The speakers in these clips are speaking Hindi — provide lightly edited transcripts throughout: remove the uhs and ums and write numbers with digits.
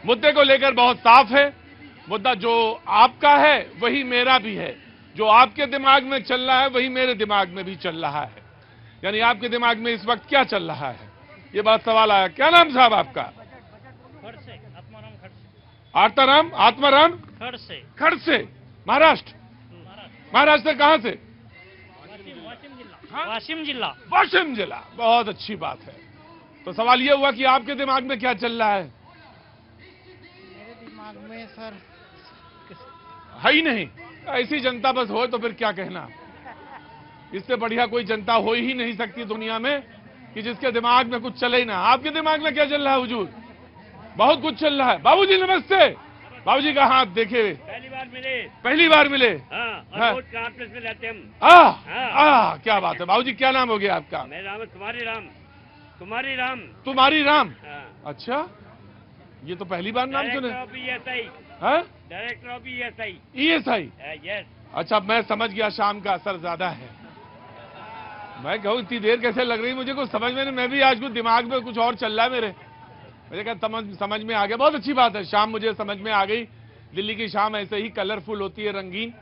मुद्दे को लेकर बहुत साफ है। मुद्दा जो आपका है वही मेरा भी है, जो आपके दिमाग में चल रहा है वही मेरे दिमाग में भी चल रहा है। यानी आपके दिमाग में इस वक्त क्या चल रहा है, ये बात सवाल आया। क्या नाम साहब आपका? आत्माराम आत्माराम खड़से, महाराष्ट्र। महाराष्ट्र कहां से? वाशिम जिला। बहुत अच्छी बात है। तो सवाल ये हुआ कि आपके दिमाग में क्या चल रहा है? मेरे दिमाग में सर है ही नहीं। ऐसी जनता बस हो तो फिर क्या कहना। इससे बढ़िया कोई जनता हो ही नहीं सकती दुनिया में कि जिसके दिमाग में कुछ चले ही ना। आपके दिमाग में क्या चल रहा है हुजूर? बहुत कुछ चल रहा है। बाबूजी नमस्ते। बाबूजी का हाथ देखे। पहली बार मिले। हाँ। रोज कॉन्फ्रेंस में रहते हम। क्या बात है। बाबूजी क्या नाम हो गया आपका? मेरा नाम है तुम्हारी राम। हाँ। अच्छा, ये तो पहली बार नाम सुने। Director of ESI। ESI। Yes. अच्छा, मैं समझ गया शाम का असर ज्यादा है। मैं कहूँ इतनी देर कैसे लग रही मुझे कुछ समझ में नहीं। मैं भी आज कुछ दिमाग में कुछ और चल रहा है मुझे कहा समझ में आ गया। बहुत अच्छी बात है, शाम मुझे समझ में आ गई। दिल्ली की शाम ऐसे ही कलरफुल होती है, रंगीन।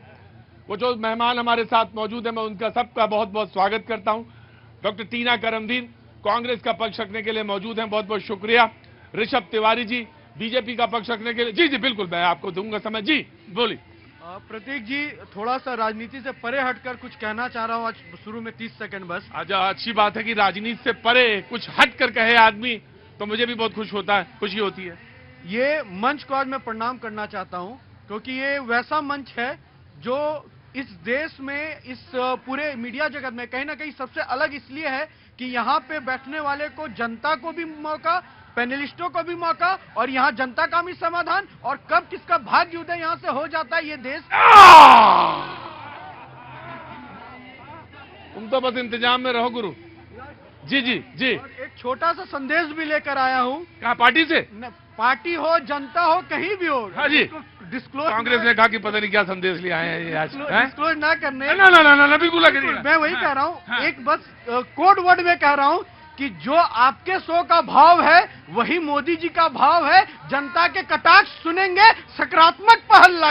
वो जो मेहमान हमारे साथ मौजूद है मैं उनका सबका बहुत बहुत स्वागत करता हूं। डॉक्टर टीना करमदीन कांग्रेस का पक्ष रखने के लिए मौजूद हैं, बहुत बहुत शुक्रिया। ऋषभ तिवारी जी बीजेपी का पक्ष रखने के लिए। जी जी बिल्कुल, मैं आपको दूंगा समय। जी बोलिए। प्रतीक जी, थोड़ा सा राजनीति से परे हटकर कुछ कहना चाह रहा हूँ आज शुरू में 30 सेकंड बस। अच्छा, अच्छी बात है कि राजनीति से परे कुछ हट कर कहे आदमी, तो मुझे भी बहुत खुशी होती है। ये मंच को आज मैं प्रणाम करना चाहता हूं, क्योंकि ये वैसा मंच है जो इस देश में, इस पूरे मीडिया जगत में कहीं ना कहीं सबसे अलग इसलिए है कि यहाँ पे बैठने वाले को जनता को भी मौका, पैनलिस्टों को भी मौका, और यहाँ जनता का भी समाधान, और कब किसका भाग्य उदय यहाँ से हो जाता है ये देश। तुम तो बस इंतजाम में रहो गुरु। जी जी जी। और एक छोटा सा संदेश भी लेकर आया हूँ। कहा पार्टी से? पार्टी हो, जनता हो, कहीं भी हो। हाँ जी। डिस्क्लोज कांग्रेस ने कहा कि पता नहीं क्या संदेश ले आए हैं ये आज। डिस्क्लोज ना करने। ना बिल्कुल मैं वही कह रहा हूँ। एक बस कोड वर्ड में कह रहा हूँ कि जो आपके शो का भाव है वही मोदी जी का भाव है। जनता के कटाक्ष सुनेंगे, सकारात्मक पहल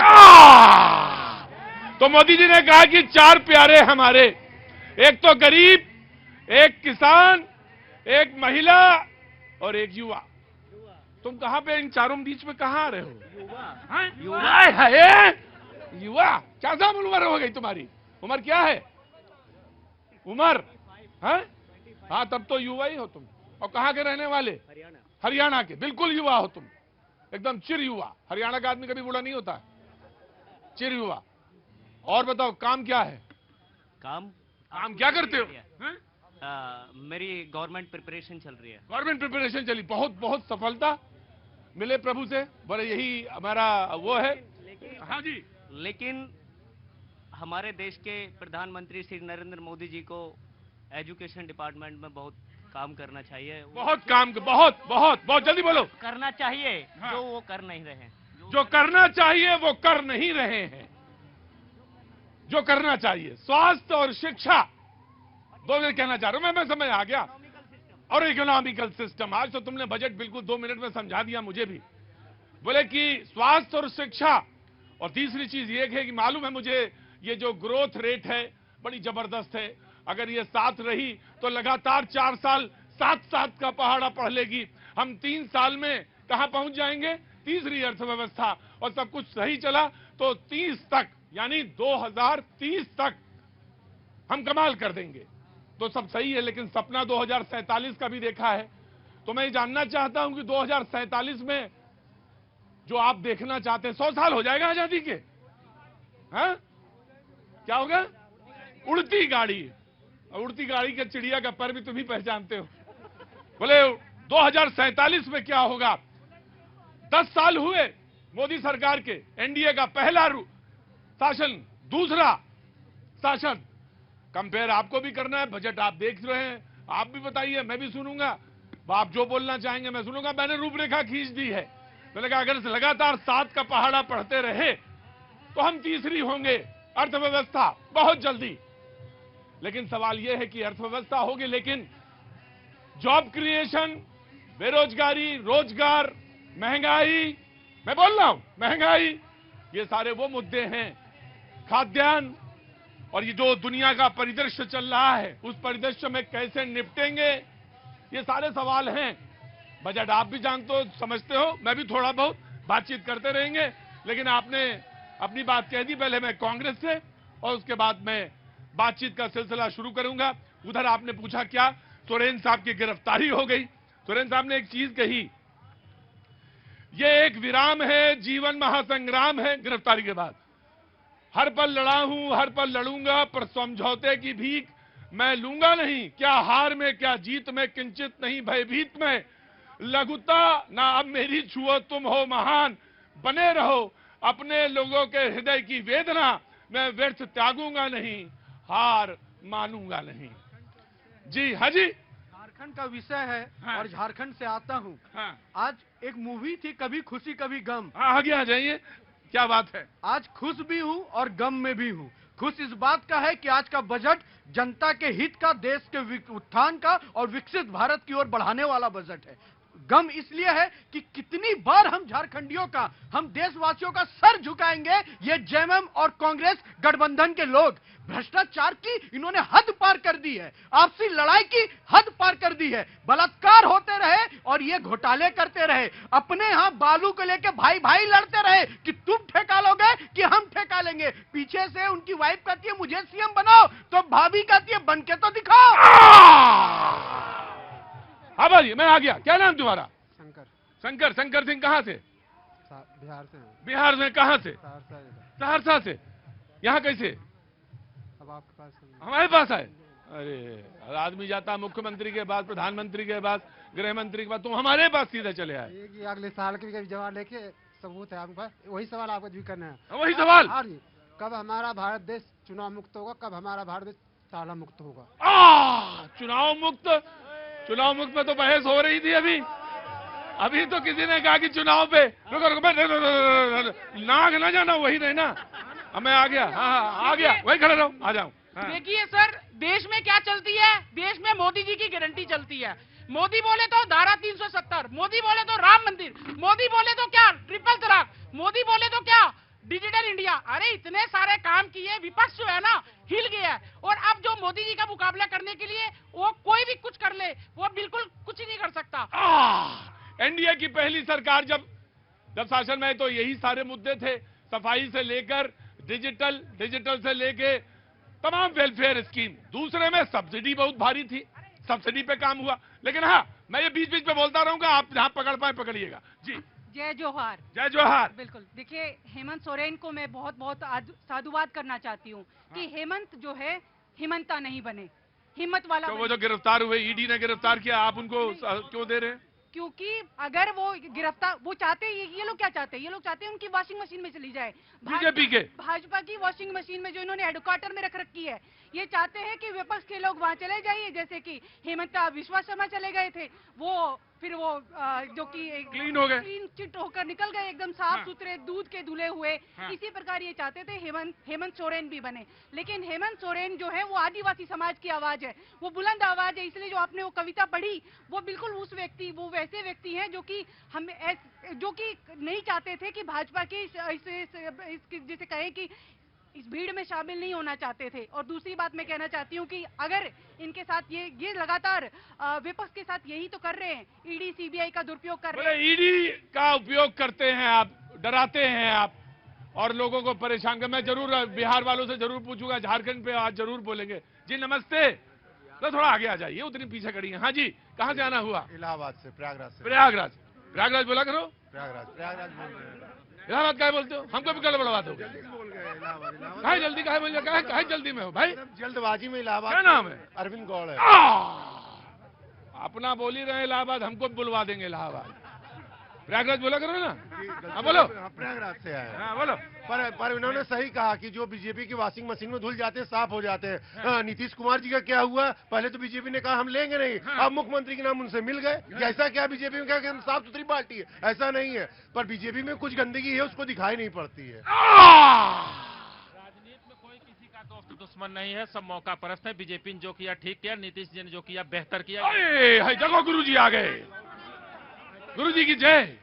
तो मोदी जी ने कहा कि 4 प्यारे हमारे, एक तो गरीब, एक किसान, एक महिला और एक युवा। तुम कहां पे इन चारों बीच में कहां आ रहे हो? युवा क्या साहब उम्र हो गई तुम्हारी? उम्र क्या है? उम्र हाँ, तब तो युवा ही हो तुम। और कहां के रहने वाले? हरियाणा के। बिल्कुल युवा हो तुम, एकदम चिर युवा। हरियाणा का आदमी कभी बूढ़ा नहीं होता है, चिर युवा। और बताओ काम क्या है? काम क्या करते हो? मेरी गवर्नमेंट प्रिपरेशन चल रही है। गवर्नमेंट प्रिपरेशन चली, बहुत बहुत सफलता मिले प्रभु से, बोले यही हमारा वो है। हाँ जी। लेकिन हमारे देश के प्रधानमंत्री श्री नरेंद्र मोदी जी को एजुकेशन डिपार्टमेंट में बहुत काम करना चाहिए। बहुत काम, बहुत बहुत बहुत जल्दी बोलो। करना चाहिए। हाँ। जो वो कर नहीं रहे हैं। जो करना चाहिए वो कर नहीं रहे हैं। जो करना चाहिए स्वास्थ्य और शिक्षा, दो मिनट कहना चाह रहा हूं मैं समझ आ गया। और इकोनॉमिकल सिस्टम, आज तो तुमने बजट बिल्कुल 2 मिनट में समझा दिया मुझे भी। बोले कि स्वास्थ्य और शिक्षा, और तीसरी चीज ये है कि मालूम है मुझे ये जो ग्रोथ रेट है बड़ी जबरदस्त है। अगर ये 7 रही तो लगातार 4 साल 7 का पहाड़ा पढ़ लेगी। हम 3 साल में कहां पहुंच जाएंगे? तीसरी अर्थव्यवस्था। और सब कुछ सही चला तो 30 तक, यानी 2030 तक हम कमाल कर देंगे। तो सब सही है, लेकिन सपना 2047 का भी देखा है। तो मैं जानना चाहता हूं कि 2047 में जो आप देखना चाहते हैं, 100 साल हो जाएगा आजादी के? हैं? क्या होगा? उड़ती गाड़ी। उड़ती गाड़ी के चिड़िया का पर भी तुम ही पहचानते हो। बोले 2047 में क्या होगा? 10 साल हुए मोदी सरकार के, एनडीए का पहला शासन, दूसरा शासन। कंपेयर आपको भी करना है, बजट आप देख रहे हैं, आप भी बताइए, मैं भी सुनूंगा। आप जो बोलना चाहेंगे मैं सुनूंगा। मैंने रूपरेखा खींच दी है। मैंने कहा अगर लगातार 7 का पहाड़ा पढ़ते रहे तो हम तीसरी होंगे अर्थव्यवस्था बहुत जल्दी। लेकिन सवाल यह है कि अर्थव्यवस्था होगी, लेकिन जॉब क्रिएशन, बेरोजगारी, रोजगार, महंगाई, मैं बोल रहा हूं महंगाई, ये सारे वो मुद्दे हैं, खाद्यान्न, और ये जो दुनिया का परिदृश्य चल रहा है उस परिदृश्य में कैसे निपटेंगे, ये सारे सवाल हैं। बजट आप भी जानते हो, समझते हो, मैं भी थोड़ा बहुत बातचीत करते रहेंगे, लेकिन आपने अपनी बात कह दी। पहले मैं कांग्रेस से और उसके बाद मैं बातचीत का सिलसिला शुरू करूंगा। उधर आपने पूछा क्या, सोरेन साहब की गिरफ्तारी हो गई। सोरेन साहब ने एक चीज कही, ये एक विराम है, जीवन महासंग्राम है। गिरफ्तारी के बाद हर पल लड़ा हूं, हर पल लड़ूंगा, पर समझौते की भीख मैं लूंगा नहीं। क्या हार में क्या जीत में, किंचित नहीं भयभीत में, लघुता ना अब मेरी छुओ, तुम हो महान, बने रहो अपने लोगों के हृदय की वेदना, मैं व्यर्थ त्यागूंगा नहीं, हार मानूंगा नहीं। जी हाँ जी, झारखंड का विषय है। हाँ। और झारखंड से आता हूँ। हाँ आज एक मूवी थी, कभी खुशी कभी गम। हाँ, आगे आ जाइए, क्या बात है। आज खुश भी हूँ और गम में भी हूँ। खुश इस बात का है कि आज का बजट जनता के हित का, देश के उत्थान का और विकसित भारत की ओर बढ़ाने वाला बजट है। गम इसलिए है कि कितनी बार हम झारखंडियों का, हम देशवासियों का सर झुकाएंगे ये जेएमएम और कांग्रेस गठबंधन के लोग। भ्रष्टाचार की इन्होंने हद पार कर दी है, आपसी लड़ाई की हद पार कर दी है, बलात्कार होते रहे और ये घोटाले करते रहे, अपने यहां बालू को लेके भाई भाई लड़ते रहे कि तुम ठेका लोगे कि हम ठेका लेंगे। पीछे से उनकी वाइफ कहती है मुझे सीएम बनाओ, तो भाभी कहती है बन के तो दिखाओ। हाँ भाई, मैं आ गया। क्या नाम तुम्हारा? शंकर। शंकर। शंकर सिंह कहाँ से? बिहार से हूँ। बिहार से? कहाँ से? सहरसा जिला। सहरसा से। यहाँ कैसे? अब आपके पास हमारे पास आए? अरे आदमी जाता मुख्यमंत्री के पास, प्रधानमंत्री के पास, गृह मंत्री के पास, तुम हमारे पास सीधे चले आए। ये कि अगले साल के भी जवाब लेके सबूत है आपके पास। वही सवाल आपको भी करना है। वही सवाल। हाँ जी, कब हमारा भारत देश चुनाव मुक्त होगा, कब हमारा भारत देश ताला मुक्त होगा? चुनाव मुक्त, चुनाव मुक्त में तो बहस हो रही थी अभी। अभी तो किसी ने कहा कि चुनाव पे रुको रुको, नाक ना जाना, वही रहना। अब मैं आ गया। हाँ आ गया, वही खड़े रहो, आ जाओ। देखिए सर, देश में क्या चलती है? देश में मोदी जी की गारंटी चलती है। मोदी बोले तो धारा 370, मोदी बोले तो राम मंदिर, मोदी बोले तो क्या ट्रिपल तलाक, मोदी बोले तो क्या डिजिटल इंडिया। अरे इतने सारे काम किए, विपक्ष जो है ना हिल गया है। और अब जो मोदी जी का मुकाबला करने के लिए वो कोई भी कुछ कर ले, वो बिल्कुल कुछ ही नहीं कर सकता। एनडीए की पहली सरकार जब शासन में, तो यही सारे मुद्दे थे, सफाई से लेकर डिजिटल से लेके तमाम वेलफेयर स्कीम। दूसरे में सब्सिडी बहुत भारी थी, सब्सिडी पे काम हुआ। लेकिन हाँ, मैं ये बीच बीच में बोलता रहूंगा, आप जहां पकड़ पाए पकड़िएगा। जी जय जोहार। जय जोहार। बिल्कुल। देखिए, हेमंत सोरेन को मैं बहुत बहुत साधुवाद करना चाहती हूँ कि हेमंत जो है हिमंता नहीं बने, हिम्मत वाला तो बने। वो जो गिरफ्तार हुए, ईडी ने गिरफ्तार किया, आप उनको क्यों दे रहे हैं? क्योंकि अगर वो गिरफ्तार, वो चाहते हैं, ये लोग क्या चाहते हैं? ये लोग चाहते हैं उनकी वॉशिंग मशीन में चली जाए, बीजेपी के भाजपा की वॉशिंग मशीन में जो इन्होंने हेडक्वार्टर में रख रखी है। ये चाहते हैं कि विपक्ष के लोग वहां चले जाइए, जैसे कि हेमंता विश्वा शर्मा चले गए थे, वो फिर वो जो कि क्लीन हो गए, क्लीन चिट होकर निकल गए, एकदम साफ सुथरे, दूध के धुले हुए। इसी प्रकार ये चाहते थे हेमंत सोरेन भी बने। लेकिन हेमंत सोरेन जो है वो आदिवासी समाज की आवाज है, वो बुलंद आवाज है। इसलिए जो आपने वो कविता पढ़ी, वो बिल्कुल वो वैसे व्यक्ति हैं जो कि नहीं चाहते थे कि भाजपा की जैसे कहें कि इस भीड़ में शामिल नहीं होना चाहते थे। और दूसरी बात मैं कहना चाहती हूँ कि अगर इनके साथ ये लगातार विपक्ष के साथ यही तो कर रहे हैं, ईडी सीबीआई का दुरुपयोग कर रहे हैं। ईडी का उपयोग करते हैं आप, डराते हैं आप और लोगों को परेशान कर। मैं जरूर बिहार वालों से जरूर पूछूंगा, झारखंड पे आज जरूर बोलेंगे। जी नमस्ते, तो थोड़ा आगे आ जाइए, उतनी पीछे खड़ी है। हाँ जी, कहाँ से आना हुआ? इलाहाबाद से, प्रयागराज से। प्रयागराज बोला करो। प्रयागराज बोल रहे हैं। इलाहाबाद क्या बोलते हो? हमको भी गड़बड़वा दो। बोल गए इलाहाबाद। कहाँ जल्दी कहाँ बोल कहाँ जल्दी में हो भाई? जल्दबाजी में इलाहाबाद। क्या नाम है? अरविंद गौड़ है। अपना बोल ही रहे इलाहाबाद, हमको बुलवा देंगे इलाहाबाद। प्रयागराज बोला करो ना। हाँ बोलो। प्रयागराज से आए। हाँ बोलो। पर इन्होंने सही कहा कि जो बीजेपी की वॉशिंग मशीन में धुल जाते हैं, साफ हो जाते हैं। नीतीश कुमार जी का क्या हुआ? पहले तो बीजेपी ने कहा हम लेंगे नहीं, अब मुख्यमंत्री के नाम उनसे मिल गए। ऐसा क्या बीजेपी में क्या साफ सुथरी पार्टी है? ऐसा नहीं है, पर बीजेपी में कुछ गंदगी है, उसको दिखाई नहीं पड़ती है। राजनीति में कोई किसी का दोस्त दुश्मन नहीं है, सब मौका परस्त है। बीजेपी ने जो किया ठीक किया, नीतीश जी ने जो किया बेहतर किया। देखो गुरु जी आ गए, गुरु जी की जय।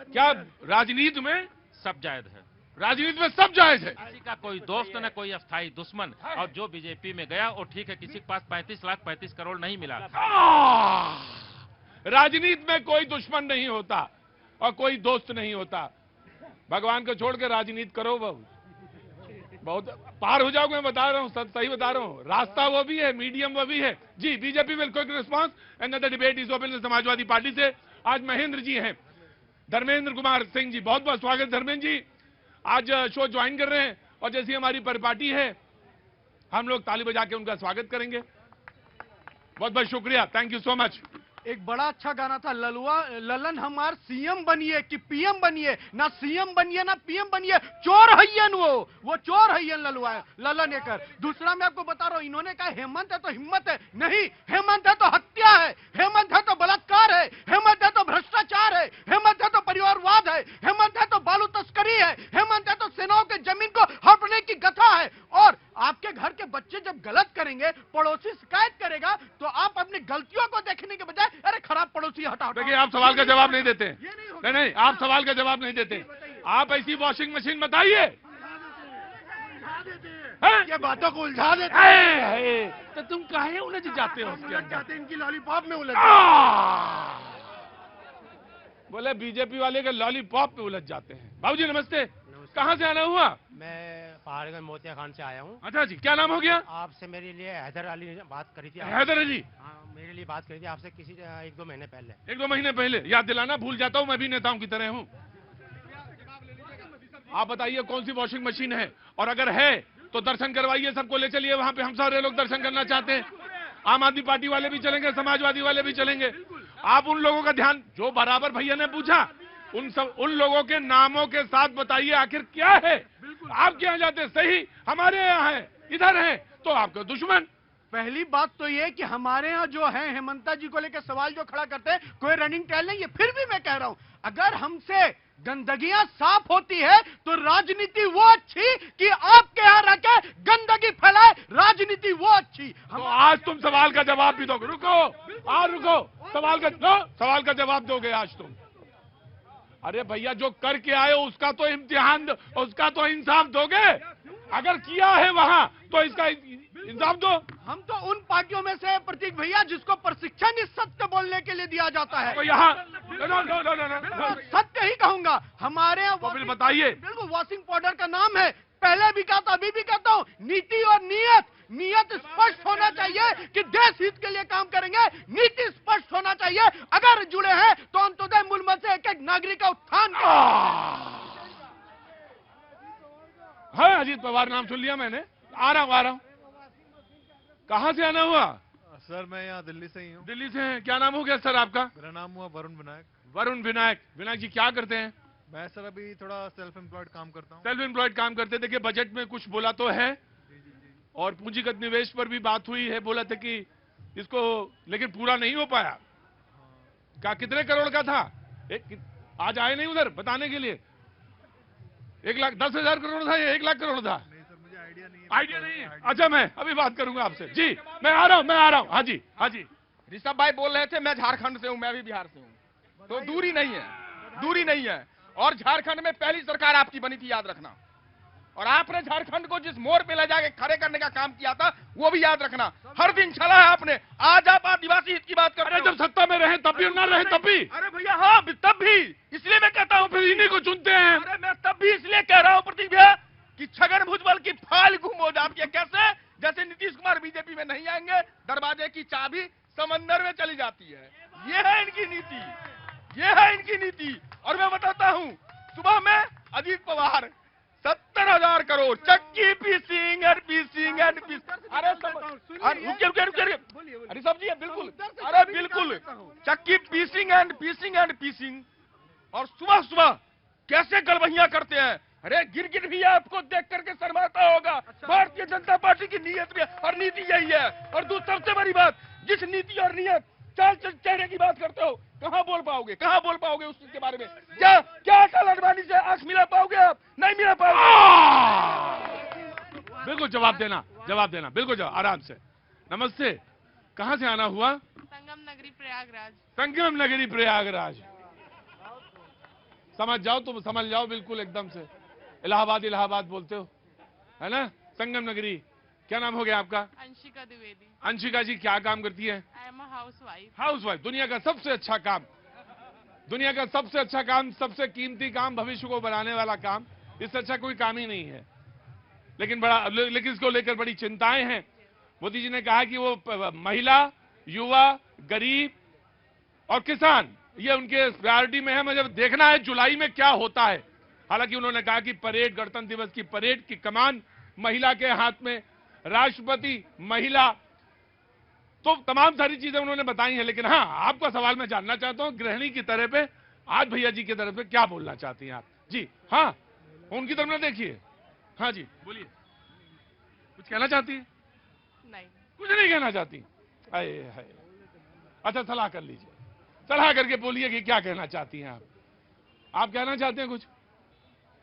क्या राजनीति में सब जायज है, राजनीति में सब जायज है। किसी का कोई दोस्त न कोई अस्थाई दुश्मन। और जो बीजेपी में गया वो ठीक है, किसी के पास 35 करोड़ नहीं मिला। राजनीति में कोई दुश्मन नहीं होता और कोई दोस्त नहीं होता। भगवान को छोड़ के राजनीति करो, बहुत पार हो जाओगे। मैं बता रहा हूँ, सही बता रहा हूँ। रास्ता वो भी है, मीडियम वो भी है। जी, BJP will quick response and the debate is open. Samajwadi party से आज महेंद्र जी हैं, धर्मेंद्र कुमार सिंह जी, बहुत बहुत स्वागत। धर्मेंद्र जी आज शो ज्वाइन कर रहे हैं और जैसी हमारी परिपाटी है हम लोग ताली बजा के उनका स्वागत करेंगे। बहुत बहुत शुक्रिया, थैंक यू सो मच। एक बड़ा अच्छा गाना था, ललन हमार सीएम बनिए कि पीएम बनिए, ना सीएम बनिए ना पीएम बनिए, चोर हैयन वो चोर हैयन ललन एकर। दूसरा मैं आपको बता रहा हूं, इन्होंने कहा हेमंत है तो हिम्मत है, नहीं, हेमंत है तो हत्या है, हेमंत है तो बलात्कार है, हेमंत है तो भ्रष्टाचार है, हेमंत है तो परिवारवाद है, हेमंत है तो बालू तस्करी है, हेमंत है तो सेनाओं के जमीन को हड़पने की गथा है। और आपके घर के बच्चे जब गलत करेंगे, पड़ोसी शिकायत करेगा, तो आप अपनी गलतियों को देखने के बजाय अरे खराब पड़ोसी हटाओ। देखिए, आप सवाल का जवाब नहीं देते। नहीं, आप सवाल का जवाब नहीं देते। आप ऐसी वॉशिंग मशीन बताइए, ये बातों को उलझा देते हैं। तो तुम काहे उलझ जाते हो उसके अंदर? इनकी लॉलीपॉप में उलझ बोले बीजेपी वाले के लॉलीपॉप पे उलझ जाते हैं। बाबूजी नमस्ते, कहाँ से आना हुआ? मैं पहाड़गंज मोतिया खान से आया हूँ। अच्छा जी, क्या नाम हो गया? आपसे मेरे लिए हैदर अली ने बात करी थी। हैदर अली? हाँ, मेरे लिए बात करी थी आपसे किसी 1-2 महीने पहले। 1-2 महीने पहले? याद दिलाना, भूल जाता हूँ, मैं भी नेताओं की तरह हूँ। आप बताइए कौन सी वॉशिंग मशीन है, और अगर है तो दर्शन करवाइए, सबको ले चलिए वहां पे। हम सारे लोग दर्शन करना चाहते हैं। आम आदमी पार्टी वाले भी चलेंगे, समाजवादी वाले भी चलेंगे। आप उन लोगों का ध्यान, जो बराबर भैया ने पूछा, उन लोगों के नामों के साथ बताइए आखिर क्या है। आपके यहाँ जाते सही, हमारे यहाँ है, इधर है तो आपका दुश्मन। पहली बात तो ये कि हमारे यहाँ जो है हेमंता जी को लेकर सवाल जो खड़ा करते हैं, कोई रनिंग ट्रायल नहीं है। फिर भी मैं कह रहा हूं, अगर हमसे गंदगियां साफ होती है तो राजनीति वो अच्छी कि आपके यहाँ रखे गंदगी फैलाए, राजनीति वो अच्छी। तो आज तुम सवाल का जवाब भी दोगे? रुको, सवाल का जवाब दोगे आज तुम? अरे भैया, जो करके आए हो उसका तो इम्तिहान, उसका तो इंसाफ दोगे। अगर किया है वहां तो इसका इंसाफ दो। हम तो उन पार्टियों में से प्रतीक भैया जिसको प्रशिक्षण इस सत्य बोलने के लिए दिया जाता है। तो यहाँ सत्य ही कहूंगा, हमारे यहाँ फिर बताइए। बिल्कुल, वॉशिंग पाउडर का नाम है, पहले भी कहा था, अभी भी कहता हूँ, नीति और नियत स्पष्ट होना चाहिए कि देश हित के लिए काम करेंगे। नीति स्पष्ट होना चाहिए, अगर जुड़े हैं तो अंत्योदय मूल्य से एक नागरिक का उत्थान। हाँ, अजीत पवार नाम सुन लिया मैंने। आ रहा हूँ। कहाँ से आना हुआ? सर मैं यहाँ दिल्ली से ही हूँ। दिल्ली से हैं? क्या नाम हो गया सर आपका? मेरा नाम हुआ वरुण विनायक। वरुण विनायक जी क्या करते हैं? मैं सर अभी थोड़ा सेल्फ एम्प्लॉयड काम करता हूँ। सेल्फ एम्प्लॉयड काम करते हैं। देखिए, बजट में कुछ बोला तो है, और पूंजीगत निवेश पर भी बात हुई है। बोला था कि इसको, लेकिन पूरा नहीं हो पाया। क्या कितने करोड़ का था? आज आए नहीं उधर बताने के लिए? 1,10,000 करोड़ था या 1 लाख करोड़ था? नहीं सर, मुझे आइडिया नहीं है। आइडिया नहीं है? अच्छा, मैं अभी बात करूंगा आपसे। जी, मैं आ रहा हूँ। हाँ जी। ऋषभ भाई बोल रहे थे, मैं झारखंड से हूँ, मैं भी बिहार से हूँ, तो दूरी नहीं है। और झारखंड में पहली सरकार आपकी बनी थी, याद रखना। और आपने झारखंड को जिस मोड़ पे ले जाके खड़े करने का काम किया था, वो भी याद रखना। हर दिन चला है आपने। आज आप आदिवासी हित की बात कर रहे हो। जब सत्ता में रहे तब भी, ना रहे तब भी। अरे भैया, हाँ, तब भी। इसलिए मैं कहता हूँ, फिर इन्हीं को चुनते हैं। अरे मैं तब भी इसलिए कह रहा हूँ प्रतीक भैया कि छगन भुजबल की फाइल गुम हो जाती है। कैसे? जैसे नीतीश कुमार बीजेपी में नहीं आएंगे, दरवाजे की चाबी समंदर में चली जाती है। ये है इनकी नीति। और मैं बताता हूँ, सुबह में अजीत पवार 70,000 करोड़ चक्की पीसिंग एंड पीसिंग। अरे रुकिए, अरे सब जी, बिल्कुल, अरे बिल्कुल, चक्की पीसिंग एंड पीसिंग। और सुबह कैसे गलबहियां करते हैं। अरे गिरगिट भी आपको देख करके शर्माता होगा। भारतीय जनता पार्टी की नीयत में और नीति यही है। और दूसरी सबसे बड़ी बात, जिस नीति और नियत चाल चेहरे की बात करते हो, कहाँ बोल पाओगे उस चीज के बारे में? क्या अटल अडवाणी से आंख मिला पाओगे आप? नहीं मिला पाओगे। बिल्कुल जवाब देना, बिल्कुल जवाब, आराम से। नमस्ते, कहाँ से आना हुआ? संगम नगरी प्रयागराज। संगम नगरी प्रयागराज। समझ जाओ, तुम समझ जाओ बिल्कुल एकदम से। इलाहाबाद इलाहाबाद बोलते हो, है ना? संगम नगरी, क्या नाम हो गया आपका? अंशिका द्विवेदी। अंशिका जी क्या काम करती है? I am a housewife. Housewife. दुनिया का सबसे अच्छा काम, दुनिया का सबसे अच्छा काम, सबसे कीमती काम, भविष्य को बनाने वाला काम, इससे अच्छा कोई काम ही नहीं है। लेकिन इसको लेकर बड़ी चिंताएं हैं। मोदी जी ने कहा कि वो महिला, युवा, गरीब और किसान, ये उनके प्रायोरिटी में है। मुझे देखना है जुलाई में क्या होता है। हालांकि उन्होंने कहा कि परेड, गणतंत्र दिवस की परेड की कमान महिला के हाथ में, राष्ट्रपति महिला, तो तमाम सारी चीजें उन्होंने बताई हैं। लेकिन हाँ, आपका सवाल मैं जानना चाहता हूं, गृहिणी की तरह पे, आज भैया जी की तरफ से क्या बोलना चाहती हैं आप? जी हाँ, उनकी तरफ ना देखिए। हाँ जी बोलिए, कुछ कहना चाहती है? नहीं, कुछ नहीं कहना चाहती। अरे है, अच्छा सलाह कर लीजिए, सलाह करके बोलिए कि क्या कहना चाहती हैं आप। आप कहना चाहते हैं कुछ?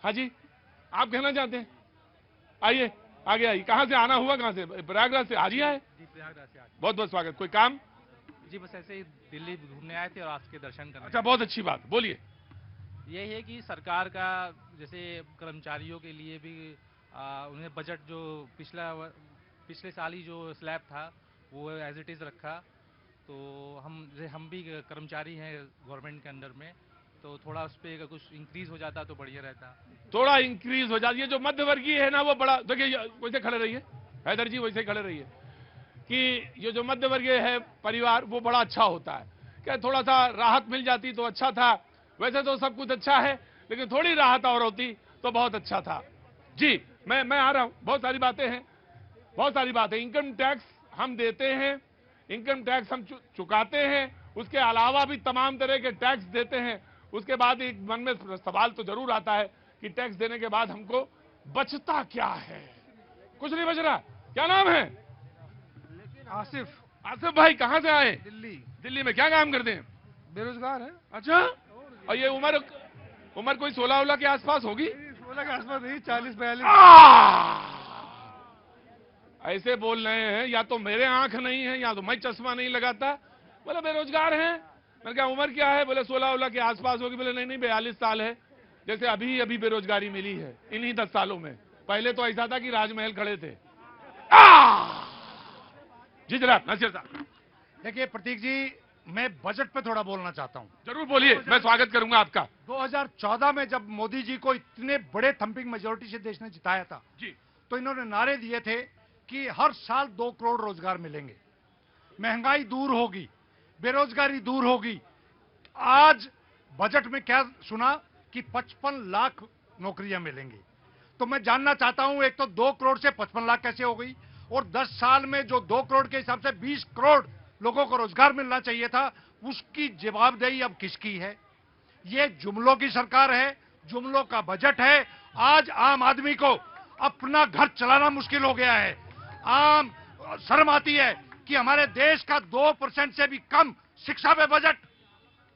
हाँ जी, आप कहना चाहते हैं? आइए आगे आइए। कहाँ से आना हुआ? कहाँ से? प्रयागराज से। आज ही आए? जी, प्रयागराज से आज। बहुत बहुत स्वागत। कोई काम? जी बस ऐसे ही दिल्ली घूमने आए थे और आपके दर्शन करने। अच्छा, बहुत अच्छी बात, बोलिए। यही है कि सरकार का जैसे कर्मचारियों के लिए भी उन्हें बजट जो पिछले साल ही जो स्लैब था वो एज इट इज़ रखा। तो हम भी कर्मचारी हैं गवर्नमेंट के अंडर में, तो थोड़ा उस पर कुछ इंक्रीज हो जाता तो बढ़िया रहता। थोड़ा इंक्रीज हो जाती है। जो मध्य वर्गीय है ना, वो बड़ा, देखिए वैसे खड़े रहिए हैदर जी, वैसे खड़े रहिए कि ये जो मध्य वर्गीय है परिवार, वो बड़ा अच्छा होता है। क्या थोड़ा सा राहत मिल जाती तो अच्छा था। वैसे तो सब कुछ अच्छा है, लेकिन थोड़ी राहत और होती तो बहुत अच्छा था। जी मैं आ रहा हूं। बहुत सारी बातें हैं, बहुत सारी बातें। इनकम टैक्स हम देते हैं, इनकम टैक्स हम चुकाते हैं, उसके अलावा भी तमाम तरह के टैक्स देते हैं। उसके बाद एक मन में सवाल तो जरूर आता है कि टैक्स देने के बाद हमको बचता क्या है? कुछ नहीं बच रहा। क्या नाम है? आसिफ। आसिफ भाई कहाँ से आए? दिल्ली में क्या काम करते हैं? बेरोजगार है। अच्छा, और ये उम्र कोई 16 के आसपास होगी? 16 के आसपास नहीं, 40-42। ऐसे बोल रहे हैं, या तो मेरे आंख नहीं है या तो मैं चश्मा नहीं लगाता। बोले बेरोजगार हैं। मैंने कहा उम्र क्या है? बोले 16 के आसपास होगी। बोले नहीं 42 साल है। जैसे अभी बेरोजगारी मिली है इन्हीं 10 सालों में। पहले तो ऐसा था कि राजमहल खड़े थे। जी जनाब नसीर साहब। देखिए प्रतीक जी, मैं बजट पे थोड़ा बोलना चाहता हूं। जरूर बोलिए, मैं स्वागत करूंगा आपका। 2014 में जब मोदी जी को इतने बड़े थंपिंग मेजोरिटी से देश ने जिताया था जी, तो इन्होंने नारे दिए थे कि हर साल 2 करोड़ रोजगार मिलेंगे, महंगाई दूर होगी, बेरोजगारी दूर होगी। आज बजट में क्या सुना कि 55 लाख नौकरियां मिलेंगी। तो मैं जानना चाहता हूं, एक तो 2 करोड़ से 55 लाख कैसे हो गई, और 10 साल में जो 2 करोड़ के हिसाब से 20 करोड़ लोगों को रोजगार मिलना चाहिए था, उसकी जवाबदेही अब किसकी है? ये जुमलों की सरकार है, जुमलों का बजट है। आज आम आदमी को अपना घर चलाना मुश्किल हो गया है। शर्म आती है कि हमारे देश का 2% से भी कम शिक्षा पे बजट,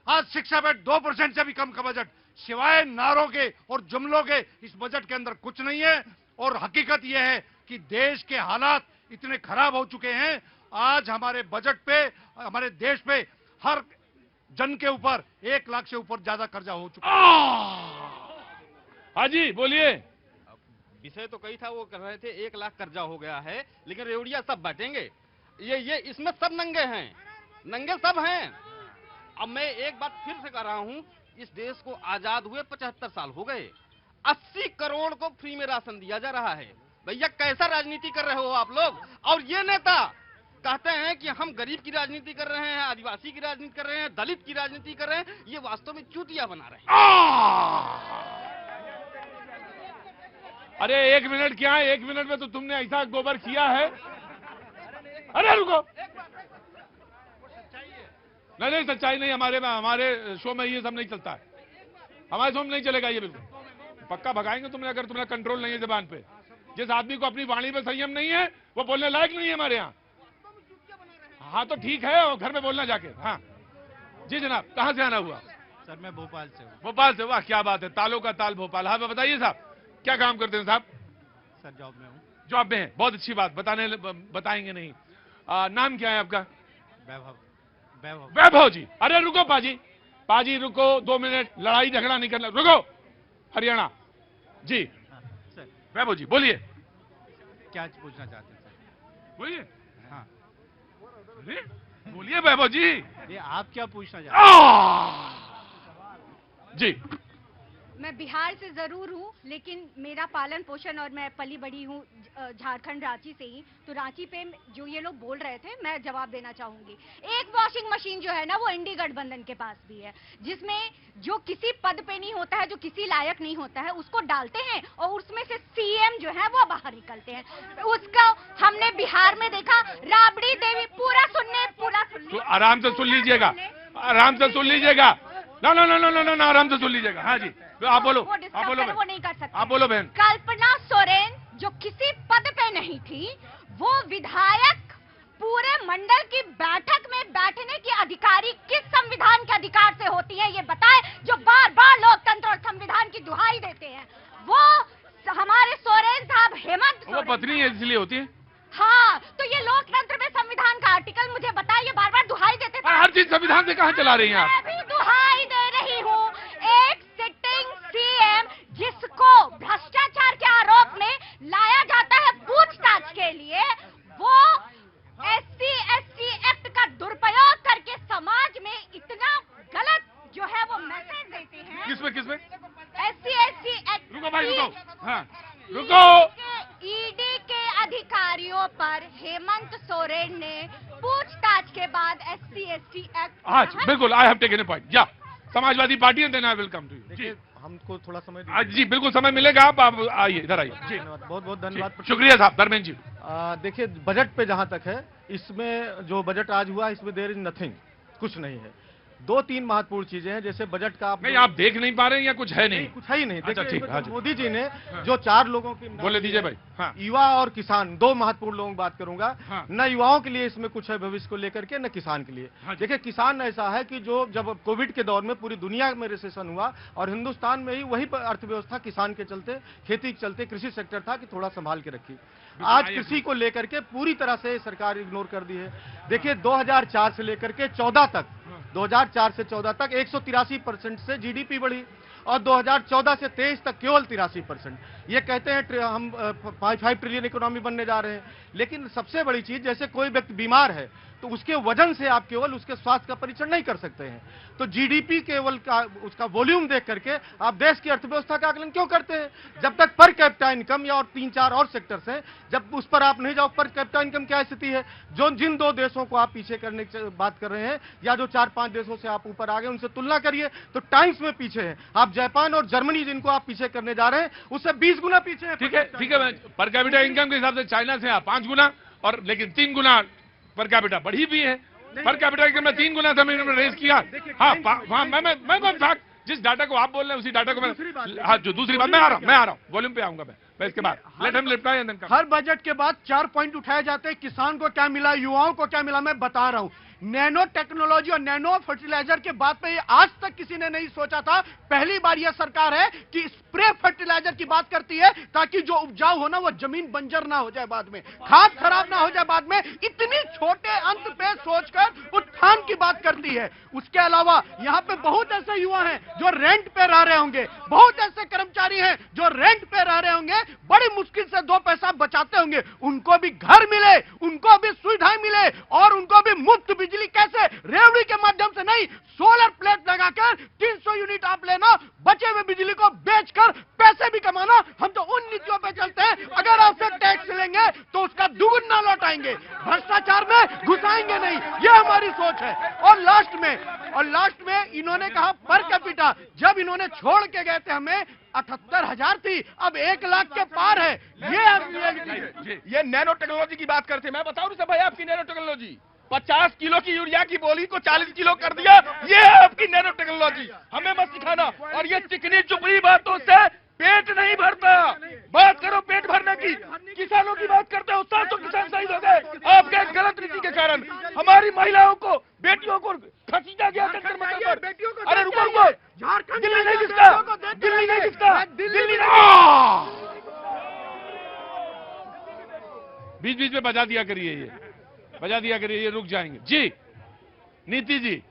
आज शिक्षा पे 2% से भी कम का बजट, सिवाय नारों के और जुमलों के इस बजट के अंदर कुछ नहीं है। और हकीकत यह है कि देश के हालात इतने खराब हो चुके हैं, आज हमारे बजट पे, हमारे देश पे हर जन के ऊपर 1 लाख से ऊपर ज्यादा कर्जा हो चुका है। हाँ जी बोलिए। विषय तो कई था, वो कर रहे थे 1 लाख कर्जा हो गया है, लेकिन रेवड़िया सब बांटेंगे। ये इसमें सब नंगे हैं, नंगे सब हैं। अब मैं एक बात फिर से कर रहा हूं, इस देश को आजाद हुए 75 साल हो गए, 80 करोड़ को फ्री में राशन दिया जा रहा है। भैया कैसा राजनीति कर रहे हो आप लोग? और ये नेता कहते हैं कि हम गरीब की राजनीति कर रहे हैं, आदिवासी की राजनीति कर रहे हैं, दलित की राजनीति कर रहे हैं। ये वास्तव में चूतिया बना रहे हैं। अरे 1 मिनट क्या है, 1 मिनट में तो तुमने ऐसा गोबर किया है। अरे रुको, नहीं सच्चाई नहीं। हमारे शो में ये सब नहीं चलता है, हमारे शो में नहीं चलेगा ये। बिल्कुल पक्का भगाएंगे तुमने, अगर तुम्हारा कंट्रोल नहीं है जबान पे। जिस आदमी को अपनी वाणी पे संयम नहीं है वो बोलने लायक नहीं है हमारे यहाँ। हाँ तो ठीक है, और घर में बोलना जाके। हाँ जी जनाब, कहाँ से आना हुआ? सर मैं भोपाल से हूँ। भोपाल से, वाह क्या बात है, तालों का ताल भोपाल। हाँ बताइए साहब, क्या काम करते हैं साहब? सर जॉब में हूँ। जॉब में है, बहुत अच्छी बात। बताएंगे नहीं। नाम क्या है आपका? वैभव। वैभव जी। अरे रुको पाजी, पाजी रुको, 2 मिनट, लड़ाई झगड़ा नहीं करना, रुको। हरियाणा जी, वैभव जी बोलिए, क्या पूछना चाहते हैं सर? बोलिए। हाँ, अरे बोलिए वैभव जी। ये आप क्या पूछना चाहते हैं? जी, मैं बिहार से जरूर हूँ, लेकिन मेरा पालन पोषण और मैं पली बड़ी हूँ झारखंड रांची से ही। तो रांची पे जो ये लोग बोल रहे थे, मैं जवाब देना चाहूंगी। एक वॉशिंग मशीन जो है ना, वो इंडी गठबंधन के पास भी है, जिसमें जो किसी पद पे नहीं होता है, जो किसी लायक नहीं होता है, उसको डालते हैं और उसमें से सीएम जो है वो बाहर निकलते हैं। उसका हमने बिहार में देखा। राबड़ी देवी, पूरा सुनने तो आराम से सुन लीजिएगा, आराम से सुन लीजिएगा। ना ना ना ना ना ना, आराम से सुन लीजिएगा। हाँ जी, तो आप बोलो, आप बोलो, वो नहीं कर सकते। आप बोलो बहन। कल्पना सोरेन जो किसी पद पे नहीं थी, वो विधायक पूरे मंडल की बैठक में बैठने की अधिकारी किस संविधान के अधिकार से होती है, ये बताए, जो बार बार लोकतंत्र और संविधान की दुहाई देते हैं। वो हमारे सोरेन साहब, हेमंत वो पत्नी है इसलिए होती है। हाँ, तो ये लोकतंत्र में संविधान का आर्टिकल मुझे बताइए, बार बार दुहाई देते थे। हर चीज संविधान से कहाँ चला रही हैं आप? मैं भी दुहाई दे रही हूँ। एक सिटिंग सीएम जिसको भ्रष्टाचार के आरोप में लाया जाता है पूछताछ के लिए, वो SC/ST एक्ट का दुरुपयोग करके समाज में इतना गलत जो है वो मैसेज देते हैं। किसमें? SC/ST act. रुको भाई, रुको। हाँ, रुको। ईडी के अधिकारियों पर हेमंत सोरेन ने पूछताछ के बाद SC/ST एक्ट। हाँ बिल्कुल, I have taken a point. या समाजवादी पार्टी है, then I will come to you. जी, हमको थोड़ा समय जी बिल्कुल समय मिलेगा। आप आइए, इधर आइए। जी, बहुत बहुत धन्यवाद। शुक्रिया साहब। धर्मेंद्र जी, देखिए, बजट पे जहां तक है, इसमें जो बजट आज हुआ, इसमें देयर इज नथिंग, कुछ नहीं है। 2-3 महत्वपूर्ण चीजें हैं, जैसे बजट का नहीं आप देख नहीं पा रहे हैं या कुछ है नहीं? कुछ है ही नहीं। अच्छा, ठीक। हाँ, मोदी जी ने जो 4 लोगों की बोले दीजिए भाई। हाँ। युवा और किसान, 2 महत्वपूर्ण लोगों की बात करूंगा। हाँ। न युवाओं के लिए इसमें कुछ है भविष्य को लेकर के, न किसान के लिए। हाँ, देखिए, किसान ऐसा है कि जो जब कोविड के दौर में पूरी दुनिया में रिसेशन हुआ और हिंदुस्तान में ही वही अर्थव्यवस्था किसान के चलते, खेती के चलते, कृषि सेक्टर था कि थोड़ा संभाल के रखी। आज कृषि को लेकर के पूरी तरह से सरकार इग्नोर कर दी है। देखिए, 2004 से लेकर के 14 तक, 2004 से 14 तक 183% से जीडीपी बढ़ी और 2014 से 23 तक केवल 83%। ये कहते हैं हम 5 ट्रिलियन इकोनॉमी बनने जा रहे हैं, लेकिन सबसे बड़ी चीज, जैसे कोई व्यक्ति बीमार है तो उसके वजन से आप केवल उसके स्वास्थ्य का परीक्षण नहीं कर सकते हैं। तो जीडीपी केवल का उसका वॉल्यूम देख करके आप देश की अर्थव्यवस्था का आकलन क्यों करते हैं? जब तक पर कैपिटा इनकम या और 3-4 और सेक्टर्स हैं, जब उस पर आप नहीं जाओ, पर कैपिटा इनकम क्या स्थिति है, जिन 2 देशों को आप पीछे करने की बात कर रहे हैं, या जो 4-5 देशों से आप ऊपर आ गए, उनसे तुलना करिए तो टाइम्स में पीछे है। आप जापान और जर्मनी जिनको आप पीछे करने जा रहे हैं, उससे 20 गुना पीछे है। ठीक है, पर कैपिटा इनकम के हिसाब से चाइना से आप 5 गुना, और लेकिन 3 गुना पर कैपिटा बढ़ी भी है। पर कैपिटा इनकम में 3 गुना हमने रेज किया। हाँ, मैं जिस डाटा को आप बोल रहे हैं उसी डाटा को मैं, हाँ, जो दूसरी बात, मैं आ रहा हूँ वॉल्यूम पे आऊंगा मैं इसके बाद। Let him reply and then come. हर बजट के बाद 4 पॉइंट उठाए जाते हैं, किसान को क्या मिला, युवाओं को क्या मिला। मैं बता रहा हूं, नैनो टेक्नोलॉजी और नैनो फर्टिलाइजर के बात पे आज तक किसी ने नहीं सोचा था। पहली बार यह सरकार है कि स्प्रे फर्टिलाइजर की बात करती है, ताकि जो उपजाऊ हो ना, वो जमीन बंजर ना हो जाए बाद में, खाद खराब ना हो जाए बाद में। इतनी छोटे अंत पे सोचकर उत्थान की बात करती है। उसके अलावा यहाँ पे बहुत ऐसे युवा हैं जो रेंट पे रह रहे होंगे, बहुत ऐसे कर्मचारी हैं जो रेंट पे रह रहे होंगे, बड़ी मुश्किल से 2 पैसा बचाते होंगे। उनको भी घर मिले, उनको भी सुविधाएं मिले, और उनको भी मुफ्त बिजली। कैसे? रेवड़ी के माध्यम से नहीं, सोलर प्लेट लगाकर 300 यूनिट आप लेना, बचे हुए बिजली को बेचकर पैसे भी कमाना। हम तो उन नीतियों पे चलते हैं, अगर आपसे टैक्स लेंगे तो उसका दुगुना लौटाएंगे, भ्रष्टाचार में घुसाएंगे नहीं। यह हमारी सोच है। और लास्ट में इन्होंने कहा पर कैपिटा, जब इन्होंने छोड़ के गए थे हमें 78,000 थी, अब 1 लाख के पार है। ये नैनो टेक्नोलॉजी की बात करते हैं। मैं बताऊं भाई, आपकी नैनो टेक्नोलॉजी 50 किलो की यूरिया की बोली को 40 किलो कर दिया। ये है आपकी नैनो टेक्नोलॉजी। हमें मत सिखाना। और ये चिकनी चुपड़ी बातों से पेट नहीं भरता। बात करो पेट भरने की, किसानों की बात करते हो, तो किसान शहीद हो गए आपके गलत नीति के कारण। हमारी महिलाओं को, बेटियों को खसीटा गया जंतर मंतर पर। अरे रुको, दिल्ली नहीं दिखता, दिल्ली नहीं दिखता, दिल्ली नहीं। बीच में बजा दिया करिए, ये बजा दिया करिए, ये रुक जाएंगे। जी नीति जी,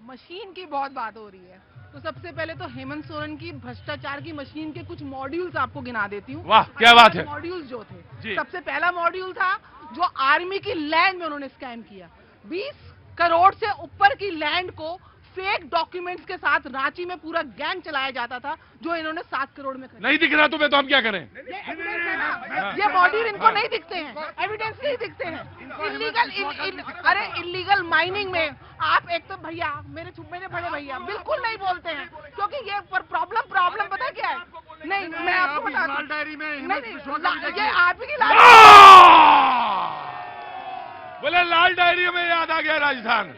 मशीन की बहुत बात हो रही है, तो सबसे पहले तो हेमंत सोरेन की भ्रष्टाचार की मशीन के कुछ मॉड्यूल्स आपको गिना देती हूँ। वाह, क्या बात है। मॉड्यूल्स जो थे, जी। सबसे पहला मॉड्यूल था जो आर्मी की लैंड में उन्होंने स्कैम किया। 20 करोड़ से ऊपर की लैंड को फेक डॉक्यूमेंट्स के साथ रांची में पूरा गैंग चलाया जाता था, जो इन्होंने 7 करोड़ में खरीदा। नहीं दिख रहा तुम्हें तो हम क्या करें? ये मॉड्यूल इनको नहीं दिखते हैं, एविडेंस नहीं दिखते हैं। इलीगल माइनिंग में आप एक तो भैया मेरे बड़े भैया बिल्कुल नहीं बोलते हैं, क्योंकि ये प्रॉब्लम पता है क्या है? नहीं, मैं आपको बता दूं, नहीं, ये आप ही की बोले लाल डायरी में याद आ गया राजस्थान,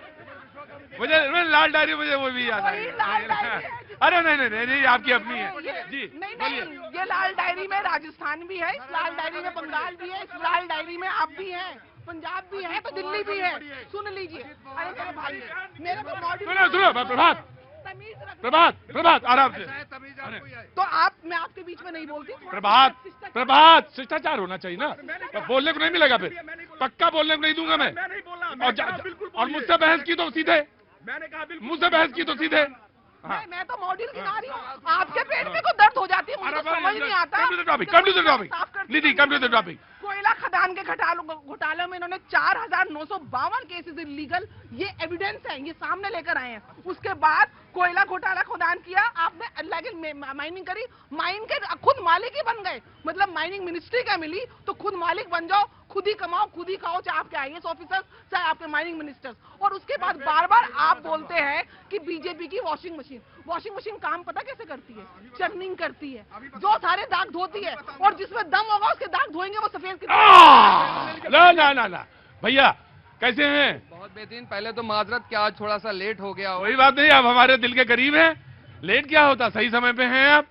मुझे लाल डायरी मुझे वो भी याद आ गया। अरे नहीं, आपकी अपनी है जी। नहीं, ये लाल डायरी में राजस्थान भी है, इस लाल डायरी में बंगाल भी है, इस लाल डायरी में आप भी हैं, पंजाब भी है, तो दिल्ली भी है। सुन लीजिए, अरे मेरे भाई, मेरे को सुनो प्रभात आराम से। तो मैं आपके बीच में नहीं बोलती। प्रभात शिष्टाचार होना चाहिए ना, तो बोलने को नहीं मिलेगा, फिर पक्का बोलने को नहीं दूंगा मैं। और मुझसे बहस की तो सीधे, मुझसे बहस की तो सीधे। मैं तो मॉड्यूल गिना रही हूँ, आपके पेट में को दर्द हो जाती है, मुझे समझ नहीं आता। Come to the topic. कोयला खदान के घोटाले में इन्होंने 4,952 केसेस इलीगल, ये एविडेंस है, ये सामने लेकर आए हैं। उसके बाद कोयला घोटाला खदान किया आपने, लेकिन माइनिंग करी, माइन के खुद मालिक ही बन गए। मतलब माइनिंग मिनिस्ट्री का मिली तो खुद मालिक बन जाओ, खुद ही कमाओ, खुद ही खाओ, चाहे आपके IAS ऑफिसर्स, चाहे आपके माइनिंग मिनिस्टर्स। और उसके बाद बार आप बोलते हैं कि बीजेपी की वॉशिंग मशीन काम पता कैसे करती है? चर्निंग करती है, जो सारे दाग धोती है, और जिसमें दम होगा उसके दाग धोएंगे वो सफेद। ना भैया कैसे हैं? बहुत बेहतरीन। पहले तो माजरत कि आज थोड़ा सा लेट हो गया। कोई बात नहीं, आप हमारे दिल के करीब हैं, लेट क्या होता, सही समय पे हैं आप।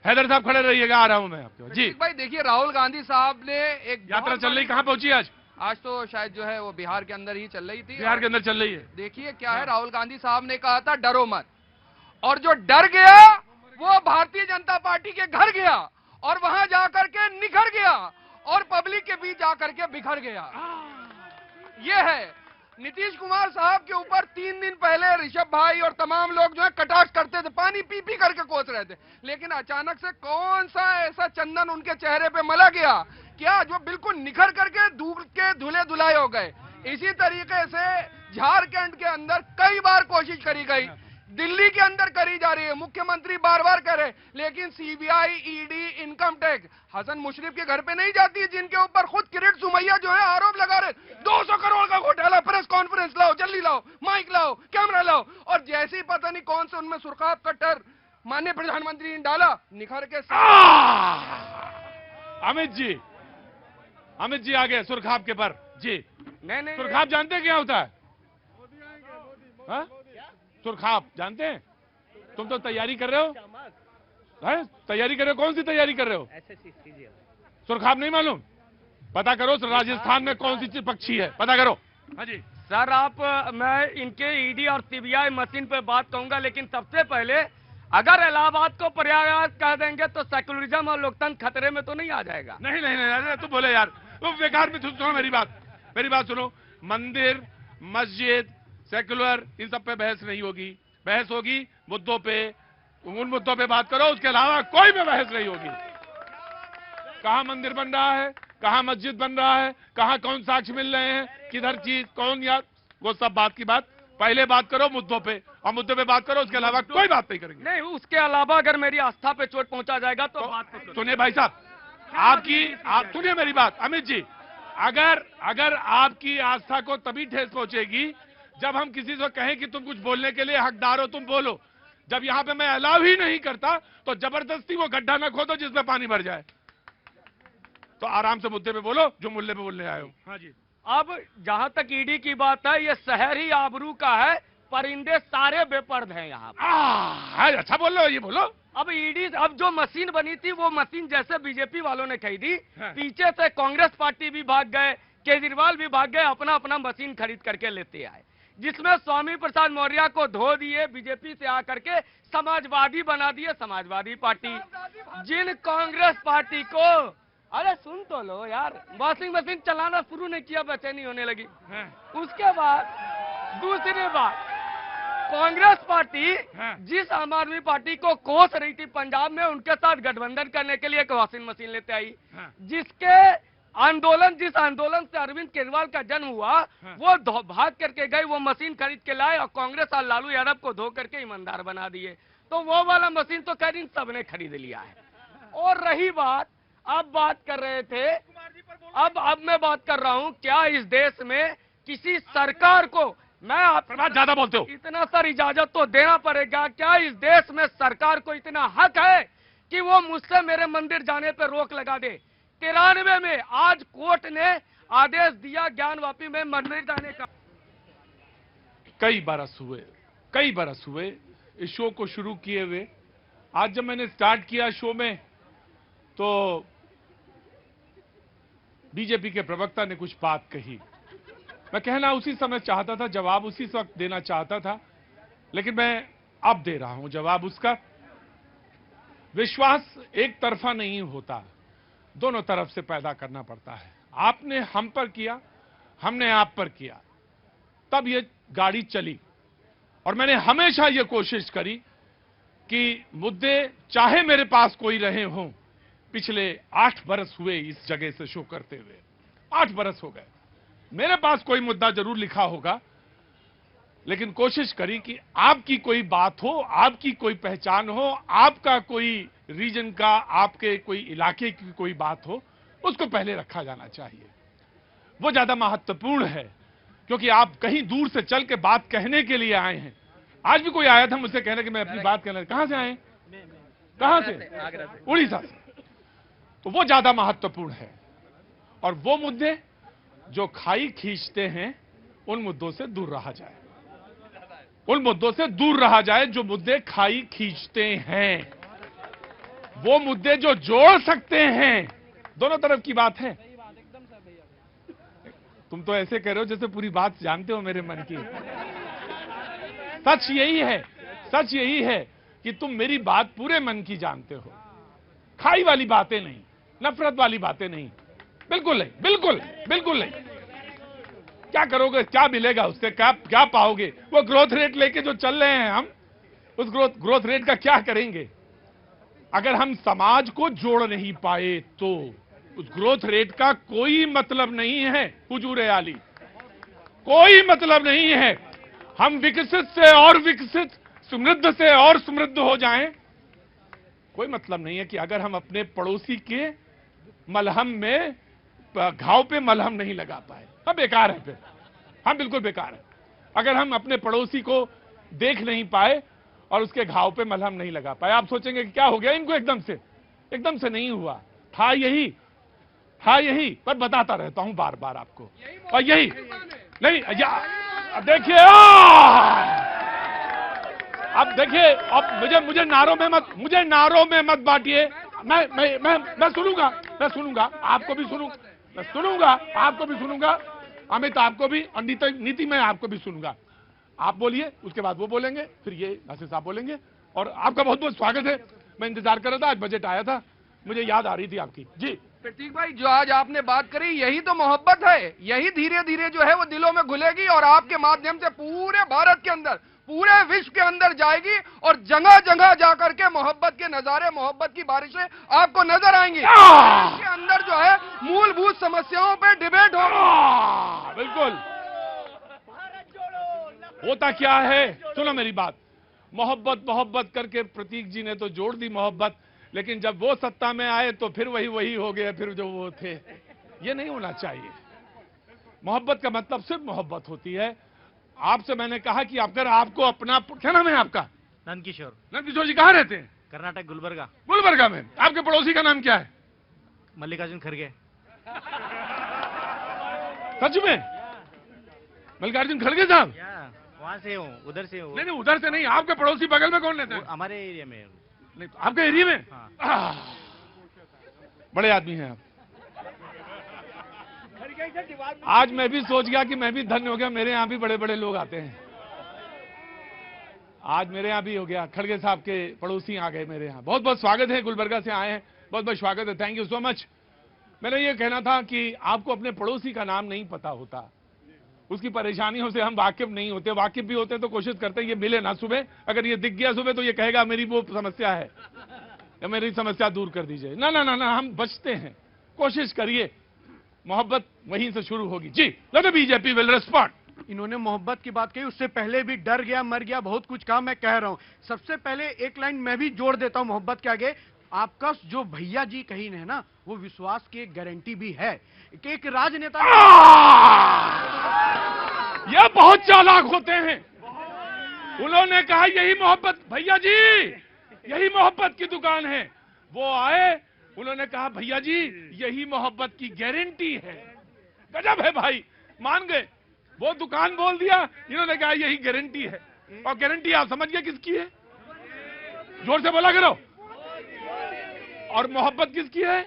हैदर साहब खड़े रहिएगा, आ रहा हूं मैं आपके। जी भाई देखिए, राहुल गांधी साहब ने एक यात्रा चल रही, कहाँ पहुंची आज तो शायद जो है वो बिहार के अंदर ही चल रही थी। बिहार के अंदर चल रही है। देखिए क्या है, राहुल गांधी साहब ने कहा था डरो मत, और जो डर गया वो भारतीय जनता पार्टी के घर गया और वहां जाकर के निखर गया और पब्लिक के बीच जाकर के बिखर गया। ये है नीतीश कुमार साहब के ऊपर 3 दिन पहले ऋषभ भाई और तमाम लोग जो है कटाक्ष करते थे, पानी पी करके कोस रहे थे, लेकिन अचानक से कौन सा ऐसा चंदन उनके चेहरे पे मला गया क्या, जो बिल्कुल निखर करके दूर के धुले धुलाए हो गए। इसी तरीके से झारखंड के अंदर कई बार कोशिश करी गई, दिल्ली के अंदर करी जा रही है, मुख्यमंत्री बार बार करे, लेकिन CBI, ED, income tax Hasan Musharraf के घर पे नहीं जाती, जिनके ऊपर खुद किरीट सुमैया जो है आरोप लगा रहे 200 करोड़ का घोटाला, प्रेस कॉन्फ्रेंस लाओ, जल्दी लाओ, माइक लाओ, कैमरा लाओ, और जैसे ही पता नहीं कौन से उनमें सुरखाब कट्टर माननीय प्रधानमंत्री ने डाला, निखर के अमित जी आ गए सुरखाब के पर। जी नहीं, सुरखाब जानते हैं क्या होता है? सुरखाब जानते हैं? तुम तो तैयारी कर रहे हो, तैयारी कर रहे हो, कौन सी तैयारी कर रहे हो? सुरखाब नहीं मालूम? पता करो राजस्थान में कौन सी पक्षी है, पता करो। हाँ जी सर, मैं इनके ED और CBI मशीन पे बात कहूंगा, लेकिन सबसे पहले अगर इलाहाबाद को प्रयागराज कह देंगे तो सेकुलरिज्म और लोकतंत्र खतरे में तो नहीं आ जाएगा? नहीं, तू बोले यार, तुम बेकार में सुनो मेरी बात सुनो। मंदिर, मस्जिद, सेकुलर, इन सब पे बहस नहीं होगी, बहस होगी मुद्दों पे, उन मुद्दों पे बात करो, उसके अलावा कोई भी बहस नहीं होगी। कहाँ मंदिर बन रहा है, कहाँ मस्जिद बन रहा है, कहाँ कौन साक्ष्य मिल रहे हैं, किधर चीज कौन, यार वो सब बात की बात, पहले बात करो मुद्दों पे, और मुद्दों पे बात करो, उसके अलावा कोई बात नहीं करेंगे। नहीं, उसके अलावा अगर मेरी आस्था पे चोट पहुंचा जाएगा तो बात सुनिए भाई साहब, आप सुनिए मेरी बात। अमित जी, अगर आपकी आस्था को तभी ठेस पहुंचेगी जब हम किसी से कहें कि तुम कुछ बोलने के लिए हकदार हो, तुम बोलो। जब यहाँ पे मैं अलाउ ही नहीं करता तो जबरदस्ती वो गड्ढा न खोदो जिसमें पानी भर जाए। तो आराम से मुद्दे पे बोलो, जो मुद्दे पे बोलने आए हो। हाँ जी। अब जहां तक ED की बात है, ये शहर ही आबरू का है, परिंदे सारे बेपर्द हैं यहाँ पर। अच्छा बोल लो, ये बोलो। अब ED, अब जो मशीन बनी थी वो मशीन जैसे बीजेपी वालों ने खरीदी, पीछे से कांग्रेस पार्टी भी भाग गए, केजरीवाल भी भाग गए, अपना अपना मशीन खरीद करके लेते आए, जिसमें स्वामी प्रसाद मौर्य को धो दिए, बीजेपी से आकर के समाजवादी बना दिए, समाजवादी पार्टी। जिन कांग्रेस पार्टी को, अरे सुन तो लो यार, वॉशिंग मशीन चलाना शुरू नहीं किया, बेचैनी होने लगी। उसके बाद दूसरी बात, कांग्रेस पार्टी जिस आम आदमी पार्टी को कोस रही थी पंजाब में, उनके साथ गठबंधन करने के लिए एक वॉशिंग मशीन लेते आई, जिसके जिस आंदोलन से अरविंद केजरीवाल का जन्म हुआ, वो भाग करके गए, वो मशीन खरीद के लाए और कांग्रेस और लालू यादव को धो करके ईमानदार बना दिए। तो वो वाला मशीन तो खैर इन सबने खरीद लिया है। और रही बात, अब बात कर रहे थे, अब मैं बात कर रहा हूं, क्या इस देश में किसी सरकार को, मैं आप ज्यादा बोलते हो, इतना सर इजाजत तो देना पड़ेगा, क्या इस देश में सरकार को इतना हक है कि वो मुझसे मेरे मंदिर जाने पर रोक लगा दे? 93 में आज कोर्ट ने आदेश दिया ज्ञानवापी में मंदिर जाने का। कई बरस हुए इस शो को शुरू किए हुए। आज जब मैंने स्टार्ट किया शो में, तो बीजेपी के प्रवक्ता ने कुछ बात कही, मैं कहना उसी समय चाहता था, जवाब उसी वक्त देना चाहता था, लेकिन मैं अब दे रहा हूं जवाब उसका। विश्वास एक तरफा नहीं होता, दोनों तरफ से पैदा करना पड़ता है। आपने हम पर किया, हमने आप पर किया, तब ये गाड़ी चली। और मैंने हमेशा ये कोशिश करी कि मुद्दे चाहे मेरे पास कोई रहे हों, पिछले 8 बरस हुए इस जगह से शो करते हुए, 8 बरस हो गए, मेरे पास कोई मुद्दा जरूर लिखा होगा, लेकिन कोशिश करी कि आपकी कोई बात हो, आपकी कोई पहचान हो, आपका कोई रीजन का, आपके कोई इलाके की कोई बात हो, उसको पहले रखा जाना चाहिए। वो ज्यादा महत्वपूर्ण है, क्योंकि आप कहीं दूर से चल के बात कहने के लिए आए हैं। आज भी कोई आया था मुझसे कहने कि मैं अपनी बात कहना, कहां से आए, कहां से? उड़ीसा से। तो वो ज्यादा महत्वपूर्ण है। और वो मुद्दे जो खाई खींचते हैं, उन मुद्दों से दूर रहा जाए, उन मुद्दों से दूर रहा जाए जो मुद्दे खाई खींचते हैं। वो मुद्दे जो जोड़ सकते हैं, दोनों तरफ की बात है। तुम तो ऐसे कह रहे हो जैसे पूरी बात जानते हो मेरे मन की। सच यही है कि तुम मेरी बात पूरे मन की जानते हो। खाई वाली बातें नहीं, नफरत वाली बातें नहीं, बिल्कुल नहीं। क्या करोगे, क्या मिलेगा उससे, क्या पाओगे? वो ग्रोथ रेट लेके जो चल रहे हैं हम, उस ग्रोथ रेट का क्या करेंगे? अगर हम समाज को जोड़ नहीं पाए तो उस ग्रोथ रेट का कोई मतलब नहीं है। हुजूर आली, कोई मतलब नहीं है। हम विकसित से और विकसित, समृद्ध से और समृद्ध हो जाएं, कोई मतलब नहीं है कि अगर हम अपने पड़ोसी के मलहम में, घाव पे मलहम नहीं लगा पाए, हम बेकार है। फिर हम बिल्कुल बेकार है अगर हम अपने पड़ोसी को देख नहीं पाए और उसके घाव पे मलहम नहीं लगा पाए। आप सोचेंगे कि क्या हो गया इनको, एकदम से नहीं हुआ, था यही, पर बताता रहता हूं बार बार आपको। और यही नहीं, देखिए, अब देखिए, अब मुझे नारों में मत बांटिए। मैं सुनूंगा, आपको भी सुनूंगा, अमित आपको भी, और नीति में आपको भी सुनूंगा। आप बोलिए, उसके बाद वो बोलेंगे, फिर ये नासिर साहब बोलेंगे। और आपका बहुत बहुत स्वागत है। मैं इंतजार कर रहा था, आज बजट आया था, मुझे याद आ रही थी आपकी। जी प्रतीक भाई, जो आज आपने बात करी, यही तो मोहब्बत है। यही धीरे धीरे जो है वो दिलों में घुलेगी और आपके माध्यम से पूरे भारत के अंदर, पूरे विश्व के अंदर जाएगी और जगह जगह जाकर के मोहब्बत के नजारे, मोहब्बत की बारिशें आपको नजर आएंगी। इसके अंदर जो है मूलभूत समस्याओं पे डिबेट होगा। बिल्कुल। होता क्या है, सुनो मेरी बात, मोहब्बत करके प्रतीक जी ने तो जोड़ दी मोहब्बत, लेकिन जब वो सत्ता में आए तो फिर वही हो गए, फिर जो वो थे। ये नहीं होना चाहिए। मोहब्बत का मतलब सिर्फ मोहब्बत होती है। आपसे मैंने कहा कि अगर आपको अपना, क्या नाम है आपका? नंदकिशोर जी कहाँ रहते हैं? कर्नाटक, गुलबर्गा में। आपके पड़ोसी का नाम क्या है? मल्लिकार्जुन खड़गे। सच में? मल्लिकार्जुन खड़गे साहब? वहां से हूँ, उधर से हूँ। नहीं, उधर से नहीं। आपके पड़ोसी बगल में कौन रहते हैं? हमारे एरिया में। नहीं, आपके एरिया में? हाँ। बड़े आदमी हैं आप। आज मैं भी सोच गया कि मैं भी धन्य हो गया, मेरे यहाँ भी बड़े बड़े लोग आते हैं। आज मेरे यहाँ भी हो गया, खड़गे साहब के पड़ोसी आ गए मेरे यहाँ। बहुत बहुत स्वागत है, गुलबर्गा से आए हैं, बहुत बहुत स्वागत है, थैंक यू सो मच। मैंने ये कहना था कि आपको अपने पड़ोसी का नाम नहीं पता होता, उसकी परेशानियों से हम वाकिफ नहीं होते, वाकिफ भी होते तो कोशिश करते हैं ये मिले ना सुबह। अगर ये दिख गया सुबह तो ये कहेगा मेरी वो समस्या है या मेरी समस्या दूर कर दीजिए। ना ना ना ना, हम बचते हैं। कोशिश करिए, मोहब्बत वहीं से शुरू होगी। जी, let the BJP will respond. इन्होंने मोहब्बत की बात कही, उससे पहले भी डर गया, मर गया, बहुत कुछ कहा। मैं कह रहा हूं, सबसे पहले एक लाइन मैं भी जोड़ देता हूं मोहब्बत के आगे। आपका जो भैया जी कही है ना, वो विश्वास की एक गारंटी भी है कि एक राजनेता ये बहुत चालाक होते हैं। उन्होंने कहा यही मोहब्बत, भैया जी यही मोहब्बत की दुकान है। वो आए, उन्होंने कहा भैया जी यही मोहब्बत की गारंटी है। गजब है भाई, मान गए। वो दुकान बोल दिया, इन्होंने कहा यही गारंटी है। और गारंटी आप समझ गए किसकी है? जोर से बोला करो। और मोहब्बत किसकी है?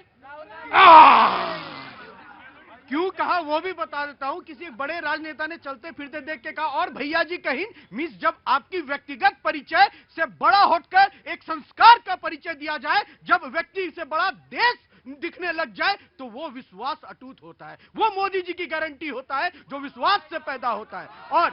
क्यों कहा वो भी बता देता हूं। किसी बड़े राजनेता ने चलते फिरते देख के कहा, और भैया जी कहीं मिस जब आपकी व्यक्तिगत परिचय से बड़ा होकर एक संस्कार का परिचय दिया जाए, जब व्यक्ति से बड़ा देश दिखने लग जाए, तो वो विश्वास अटूट होता है। वो मोदी जी की गारंटी होता है जो विश्वास से पैदा होता है। और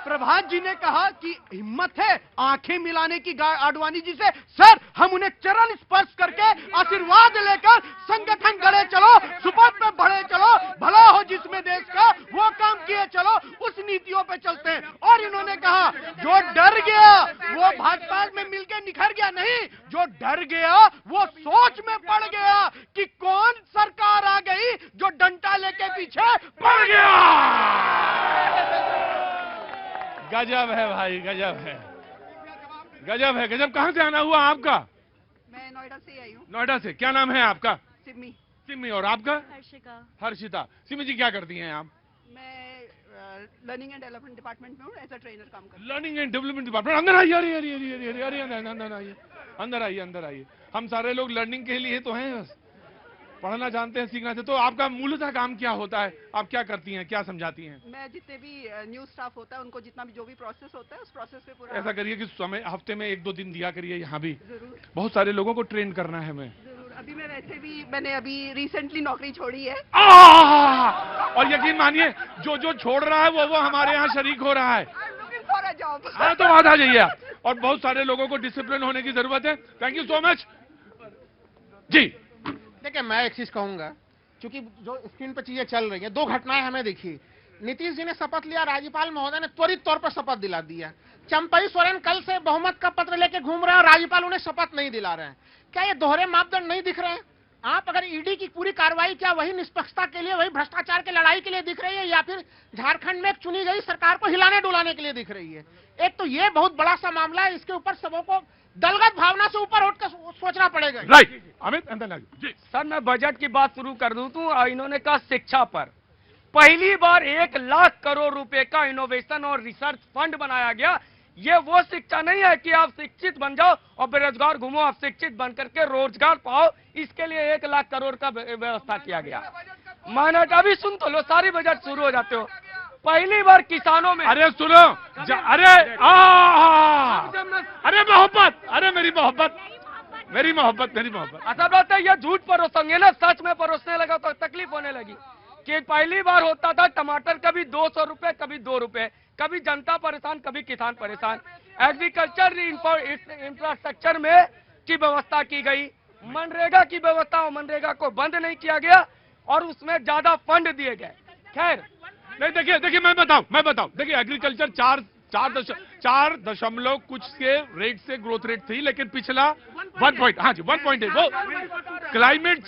प्रभात जी ने कहा कि हिम्मत है आंखें मिलाने की आडवाणी जी से। सर, हम उन्हें चरण स्पर्श करके आशीर्वाद लेकर संगठन गढ़े चलो, सुपथ पे बढ़े चलो, भला हो जिसमें देश का वो काम किए चलो, उस नीतियों पे चलते हैं। और इन्होंने कहा जो डर गया वो भाजपा में मिलकर निखर गया नहीं, जो डर गया वो सोच में पड़ गया कि कौन सरकार आ गई जो डंडा लेके पीछे पड़ गया। गजब है भाई, गजब है, गजब है, गजब। कहां से आना हुआ आपका? मैं नोएडा से आई हूँ। नोएडा से। क्या नाम है आपका? सिमी। सिमी। और आपका? हर्षिका। हर्षिता। सिमी जी क्या करती हैं आप? मैं लर्निंग एंड डेवलपमेंट डिपार्टमेंट में हूँ, एज अ ट्रेनर काम करती हूँ। Learning and development department. अंदर आइए, अरे अरे अरे अरे अरे अंदर आइए, अंदर आइए, अंदर आइए। हम सारे लोग लर्निंग के लिए तो हैं, बस पढ़ना जानते हैं, सीखना चाहिए। तो आपका मूलतः काम क्या होता है? आप क्या करती हैं, क्या समझाती हैं? मैं जितने भी न्यू स्टाफ होता है उनको जितना भी जो भी प्रोसेस होता है उस प्रोसेस पे पूरा। ऐसा करिए कि समय हफ्ते में 1-2 दिन दिया करिए यहाँ भी। जरूर। बहुत सारे लोगों को ट्रेन करना है हमें। जरूर। अभी मैं वैसे भी मैंने अभी रिसेंटली नौकरी छोड़ी है। और यकीन मानिए जो जो छोड़ रहा है वो हमारे यहाँ शरीक हो रहा है। For a job. हाँ, तो बात आ जाइए आप। और बहुत सारे लोगों को डिसिप्लिन होने की जरूरत है। थैंक यू सो मच जी। देखिए, मैं एक चीज कहूंगा, क्योंकि जो स्क्रीन पर चीजें चल रही हैं, 2 घटनाएं हमें दिखी। नीतीश जी ने शपथ लिया, राज्यपाल महोदय ने त्वरित तौर पर शपथ दिला दिया। चंपई सोरेन कल से बहुमत का पत्र लेके घूम रहे हैं और राज्यपाल उन्हें शपथ नहीं दिला रहे हैं। क्या ये दोहरे मापदंड नहीं दिख रहे हैं? आप अगर ईडी की पूरी कार्रवाई क्या वही निष्पक्षता के लिए, वही भ्रष्टाचार की लड़ाई के लिए दिख रही है, या फिर झारखंड में एक चुनी गई सरकार को हिलाने डुलाने के लिए दिख रही है? एक तो ये बहुत बड़ा सा मामला है, इसके ऊपर सबों को दलगत भावना से ऊपर उठकर सोचना पड़ेगा। राइट। अमित जी। सर, मैं बजट की बात शुरू कर दूं तो इन्होंने कहा शिक्षा पर पहली बार 1 लाख करोड़ रुपए का इनोवेशन और रिसर्च फंड बनाया गया। ये वो शिक्षा नहीं है कि आप शिक्षित बन जाओ और बेरोजगार घूमो, आप शिक्षित बन करके रोजगार पाओ। इसके लिए 1 लाख करोड़ का व्यवस्था किया गया। मैंने अभी सुन तो लो, सारी बजट शुरू हो जाते हो। पहली बार किसानों में, अरे सुनो, अरे मोहब्बत, अरे मेरी मोहब्बत, मेरी मोहब्बत, मेरी मोहब्बत। असल बात है ये झूठ परोसेंगे ना, सच में परोसने लगा तो तकलीफ होने लगी। कि पहली बार होता था टमाटर कभी 200 रुपए, कभी 2 रुपए, कभी जनता परेशान, कभी किसान परेशान। एग्रीकल्चर इंफ्रास्ट्रक्चर में की व्यवस्था की गई, मनरेगा की व्यवस्था और मनरेगा को बंद नहीं किया गया और उसमें ज्यादा फंड दिए गए। खैर नहीं, देखिए मैं बताऊं, देखिए एग्रीकल्चर 4 दशमलव कुछ के रेट से ग्रोथ रेट थी, लेकिन पिछला 1.8 वो क्लाइमेट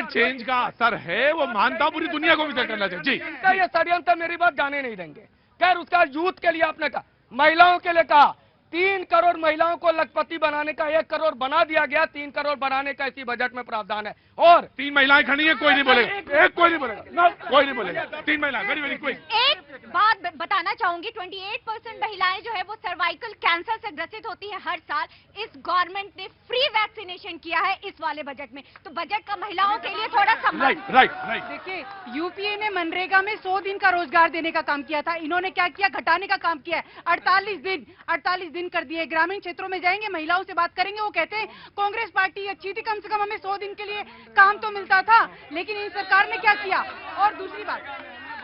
चेंज का असर है, वो मानता पूरी दुनिया को विचार करना चाहिए जी। ये षड्यंत्र मेरी बात जाने नहीं देंगे। खैर उसका यूथ के लिए आपने कहा, महिलाओं के लिए कहा 3 करोड़ महिलाओं को लखपति बनाने का 1 करोड़ बना दिया गया। 3 करोड़ बनाने का इसी बजट में प्रावधान है। और 3 महिलाएं खड़ी है, कोई नहीं बोलेगा, कोई नहीं बोलेगा, कोई नहीं बोलेगा। 3 महिलाएं, वेरी क्विक। एक बात बताना चाहूंगी, 28% महिलाएं जो है वो सर्वाइकल कैंसर से ग्रसित होती हैं हर साल। इस गवर्नमेंट ने फ्री वैक्सीनेशन किया है इस वाले बजट में, तो बजट का महिलाओं के लिए थोड़ा सम्मान। राइट। देखिए, यूपीए ने मनरेगा में 100 दिन का रोजगार देने का काम किया था, इन्होंने क्या किया, घटाने का काम किया है। 48 दिन कर दिए। ग्रामीण क्षेत्रों में जाएंगे, महिलाओं से बात करेंगे, वो कहते हैं कांग्रेस पार्टी अच्छी थी, कम से कम हमें 100 दिन के लिए काम तो मिलता था, लेकिन इन सरकार ने क्या किया। और दूसरी बात,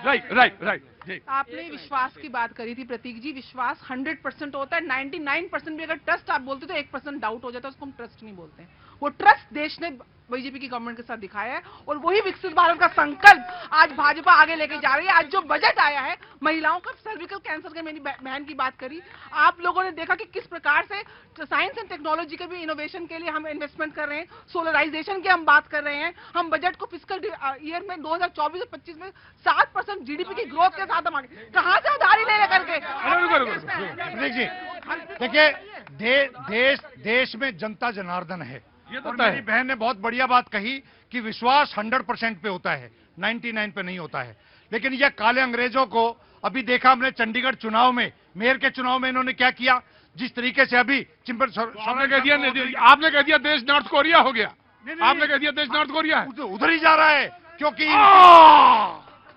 राइट। आपने विश्वास की बात करी थी प्रतीक जी, विश्वास 100% होता है, 99% भी अगर ट्रस्ट आप बोलते तो 1% डाउट हो जाता है, उसको हम ट्रस्ट नहीं बोलते हैं। वो ट्रस्ट देश ने बीजेपी की गवर्नमेंट के साथ दिखाया है और वही विकसित भारत का संकल्प आज भाजपा आगे लेके जा रही है। आज जो बजट आया है, महिलाओं का सर्विकल कैंसर के, मेरी बहन की बात करी, आप लोगों ने देखा कि किस प्रकार से साइंस एंड टेक्नोलॉजी के भी इनोवेशन के लिए हम इन्वेस्टमेंट कर रहे हैं, सोलराइजेशन की हम बात कर रहे हैं। हम बजट को फिस्कल ईयर में 2024 और 25 में 7% जीडीपी की ग्रोथ के साथ हम आगे, कहां से उधारी ले लेकर के? देखिए, देश में जनता जनार्दन है। और मेरी बहन ने बहुत बढ़िया बात कही कि विश्वास 100% पे होता है, 99 पे नहीं होता है। लेकिन ये काले अंग्रेजों को अभी देखा हमने चंडीगढ़ चुनाव में, मेयर के चुनाव में इन्होंने क्या किया, जिस तरीके से अभी आपने कह दिया देश नॉर्थ कोरिया हो गया। आपने कह दिया देश नॉर्थ कोरिया है, उधर ही जा रहा है, क्योंकि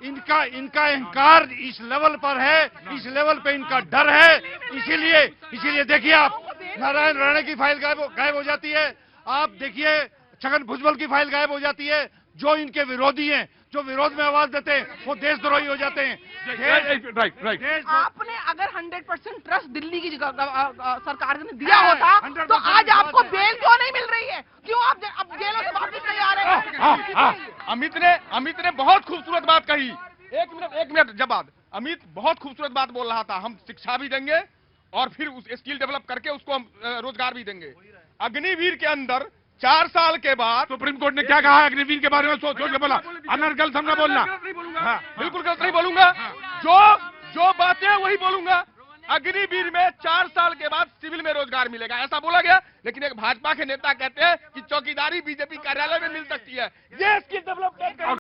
इनका अहंकार इस लेवल पर है, इस लेवल पे इनका डर है। इसीलिए देखिए, आप नारायण राणे की फाइल गायब हो जाती है, आप देखिए छगन भुजबल की फाइल गायब हो जाती है। जो इनके विरोधी हैं, जो विरोध में आवाज देते हैं, वो देशद्रोही हो जाते हैं। राइट। आपने अगर 100% ट्रस्ट दिल्ली की सरकार ने दिया होता तो आज आपको बेल क्यों नहीं मिल रही है? क्यों आप अब जेलों से वापस नहीं आ रहे हैं? अमित ने बहुत खूबसूरत बात कही। एक मिनट जवाब। अमित बहुत खूबसूरत बात बोल रहा था, हम शिक्षा भी देंगे और फिर उस स्किल डेवलप करके उसको हम रोजगार भी देंगे। अग्निवीर के अंदर 4 साल के बाद सुप्रीम कोर्ट ने क्या कहा अग्निवीर के बारे में? सोच के बोला, अनर्गल समझा बोलना। बिल्कुल गलत नहीं बोलूंगा, जो बातें वही बोलूंगा। अग्निवीर में 4 साल के बाद सिविल में रोजगार मिलेगा, ऐसा बोला गया। लेकिन एक भाजपा के नेता कहते हैं कि चौकीदारी बीजेपी कार्यालय में मिल सकती है। ये स्किल डेवलप